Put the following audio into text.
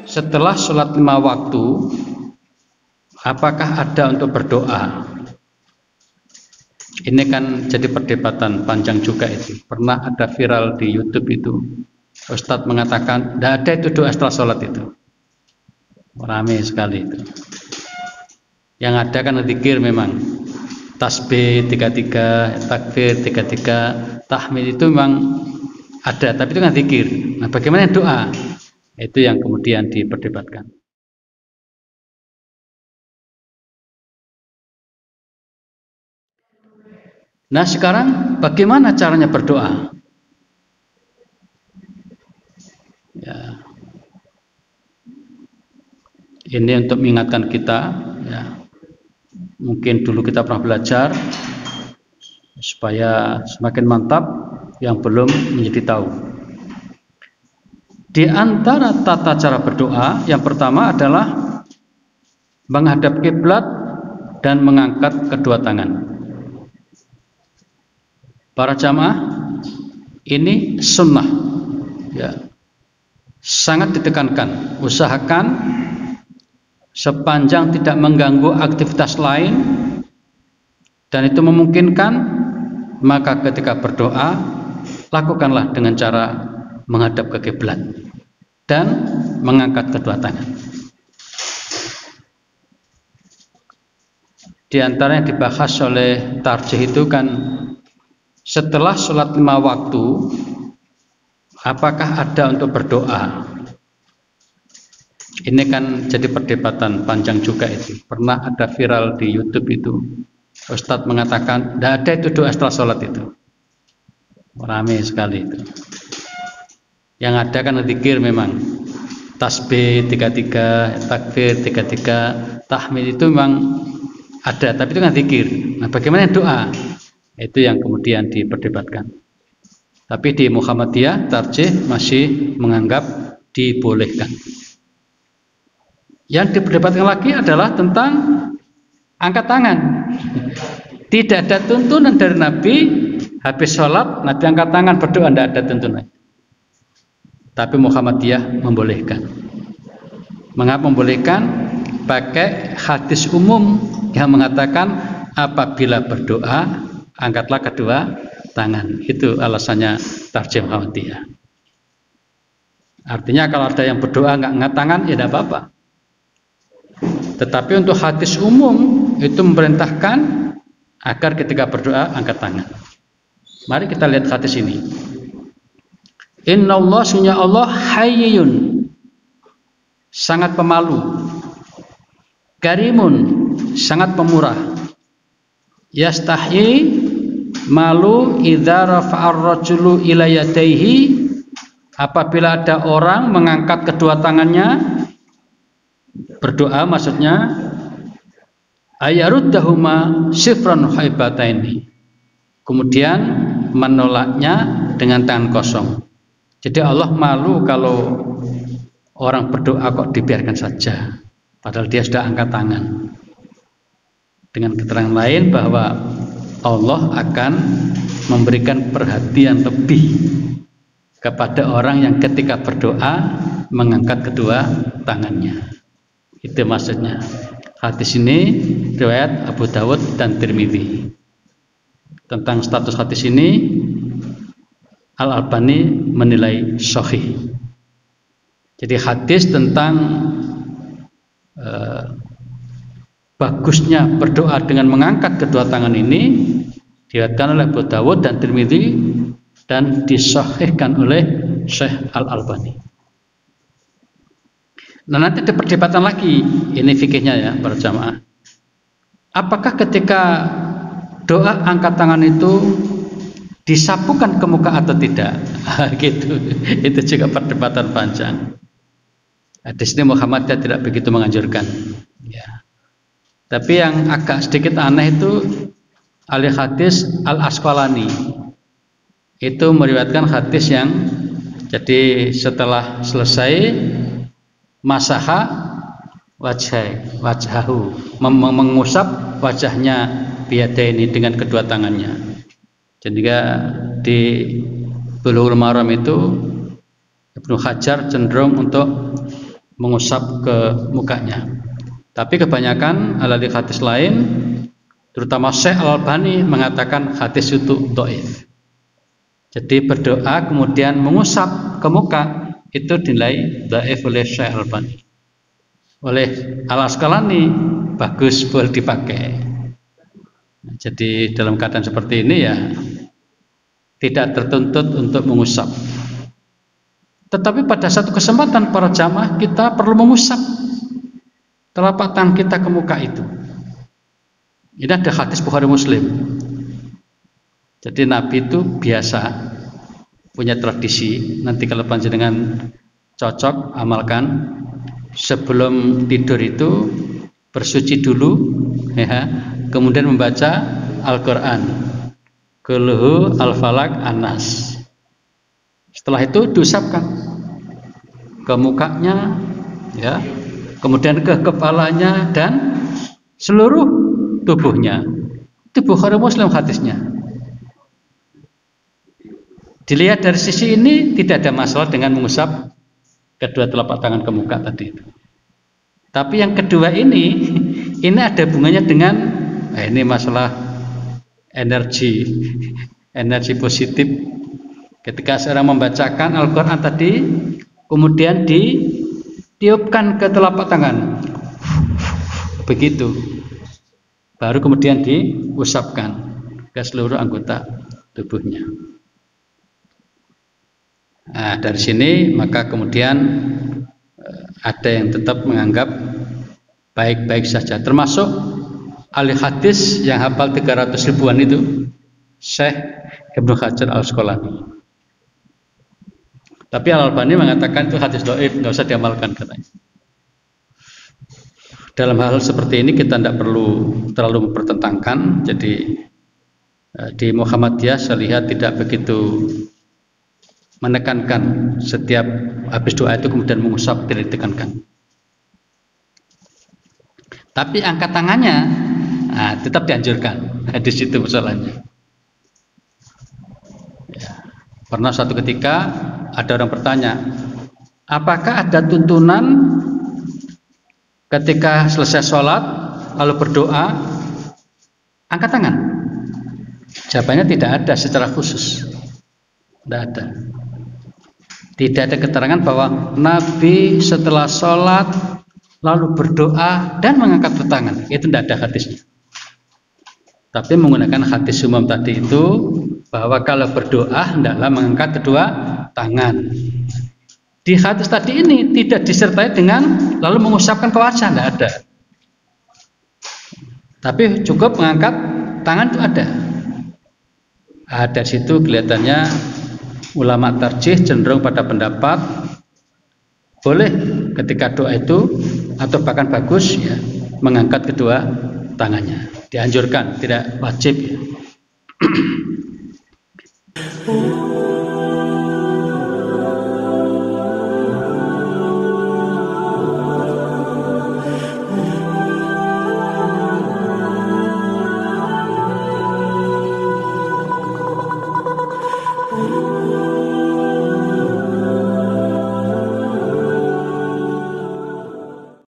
setelah sholat 5 waktu, apakah ada untuk berdoa? Ini kan jadi perdebatan panjang juga itu. Pernah ada viral di YouTube itu. Ustadz mengatakan, tidak ada itu doa setelah sholat itu. Ramai sekali itu. Yang ada kan zikir memang. Tasbih 33, takbir 33, tahmid itu memang ada, tapi itu kan zikir. Nah, bagaimana doa? Itu yang kemudian diperdebatkan. Nah, sekarang bagaimana caranya berdoa? Ya. Ini untuk mengingatkan kita, ya. Mungkin dulu kita pernah belajar, supaya semakin mantap yang belum menjadi tahu. Di antara tata cara berdoa, yang pertama adalah menghadap kiblat dan mengangkat kedua tangan. Para jamaah, ini sunnah, ya. Sangat ditekankan. Usahakan sepanjang tidak mengganggu aktivitas lain dan itu memungkinkan, maka ketika berdoa lakukanlah dengan cara menghadap ke kiblat dan mengangkat kedua tangan. Di antara yang dibahas oleh tarjih itu kan, setelah sholat 5 waktu, apakah ada untuk berdoa? Ini kan jadi perdebatan panjang juga itu. Pernah ada viral di YouTube itu. Ustadz mengatakan, tidak ada itu doa setelah sholat itu. Ramai sekali itu. Yang ada kan zikir memang. Tasbih 33, takbir 33, tahmid itu memang ada, tapi itu kan zikir. Nah, bagaimana doa? Itu yang kemudian diperdebatkan. Tapi di Muhammadiyah, tarjih masih menganggap dibolehkan. Yang diperdebatkan lagi adalah tentang angkat tangan. Tidak ada tuntunan dari Nabi, habis sholat Nabi angkat tangan berdoa, tidak ada tuntunan. Tapi Muhammadiyah membolehkan. Mengapa membolehkan? Pakai hadis umum yang mengatakan apabila berdoa angkatlah kedua tangan. Itu alasannya tarjih Muhammadiyah. Artinya kalau ada yang berdoa nggak angkat tangan, ya tidak apa-apa. Tetapi untuk hadis umum itu memerintahkan agar ketika berdoa angkat tangan. Mari kita lihat hadis ini. Inna Allah, sunya Allah hayyun, sangat pemalu, karimun, sangat pemurah, yastahi, malu idza rafa'ar rajulu ila yadayhi, apabila ada orang mengangkat kedua tangannya berdoa, maksudnya ayaruddahuma sifran haibataini, kemudian menolaknya dengan tangan kosong. Jadi Allah malu kalau orang berdoa kok dibiarkan saja, padahal dia sudah angkat tangan. Dengan keterangan lain bahwa Allah akan memberikan perhatian lebih kepada orang yang ketika berdoa mengangkat kedua tangannya. Itu maksudnya. Hadis ini riwayat Abu Dawud dan Tirmidzi. Tentang status hadis ini Al-Albani menilai sahih. Jadi hadis tentang bagusnya berdoa dengan mengangkat kedua tangan ini diriwayatkan oleh Abu Dawud dan Tirmidzi dan disahihkan oleh Syekh Al-Albani. Nah, nanti ada perdebatan lagi, ini fikihnya ya para jamaah. Apakah ketika doa angkat tangan itu disapukan ke muka atau tidak? Gitu. Itu juga perdebatan panjang. Di sini Muhammadiyah tidak begitu menganjurkan. Ya. Tapi yang agak sedikit aneh itu ahli hadis Al-Asqalani. Itu meriwayatkan hadis yang jadi setelah selesai masaha wajhahu, mengusap wajahnya biyadaini dengan kedua tangannya. Jadi di Bulughul Maram itu Ibnu Hajar cenderung untuk mengusap ke mukanya. Tapi kebanyakan ahli hadis lain, terutama Syekh Al-Albani mengatakan hadis itu dhaif. Jadi berdoa kemudian mengusap ke muka itu dinilai dhaif oleh Syekh Al-Albani. Oleh Al-Asqalani bagus, boleh dipakai. Jadi dalam keadaan seperti ini ya tidak tertuntut untuk mengusap. Tetapi pada satu kesempatan para jamaah kita perlu mengusap telapak tangan kita ke muka itu. Ini ada hadis Bukhari Muslim. Jadi Nabi itu biasa punya tradisi, nanti kalau panjenengan cocok amalkan, sebelum tidur itu bersuci dulu ya, kemudian membaca Al-Qur'an. Qul Al-Falaq An-Nas. Setelah itu diusapkan ke mukanya ya, kemudian ke kepalanya dan seluruh tubuhnya. Itu Bukhari Muslim hadisnya. Dilihat dari sisi ini tidak ada masalah dengan mengusap kedua telapak tangan ke muka tadi itu. Tapi yang kedua ini ada hubungannya dengan ini masalah energi positif. Ketika seorang membacakan Al-Quran tadi, kemudian ditiupkan ke telapak tangan, begitu, baru kemudian diusapkan ke seluruh anggota tubuhnya. Nah, dari sini maka kemudian ada yang tetap menganggap baik-baik saja, termasuk ahli hadis yang hafal 300 ribuan itu, Syekh Ibnu Hajar Al-Asqalani. Tapi Al-Albani mengatakan itu hadis dhaif, nggak usah diamalkan katanya. Dalam hal seperti ini kita tidak perlu terlalu mempertentangkan. Jadi di Muhammadiyah saya lihat tidak begitu menekankan setiap habis doa itu kemudian mengusap, tidak ditekankan. Tapi angkat tangannya tetap dianjurkan. Di situ masalahnya. Ya. Pernah suatu ketika ada orang bertanya, apakah ada tuntunan ketika selesai sholat lalu berdoa angkat tangan? Jawabannya tidak ada secara khusus, tidak ada. Tidak ada keterangan bahwa Nabi setelah sholat lalu berdoa dan mengangkat tangan. Itu tidak ada hadisnya. Tapi menggunakan hadis umum tadi itu bahwa kalau berdoa hendaklah mengangkat kedua tangan. Di hadis tadi ini tidak disertai dengan lalu mengusapkan ke wajah, tidak ada. Tapi cukup mengangkat tangan itu ada. Dari situ kelihatannya ulama tarjih cenderung pada pendapat boleh ketika doa itu atau bahkan bagus ya mengangkat kedua tangannya. Dianjurkan, tidak wajib ya.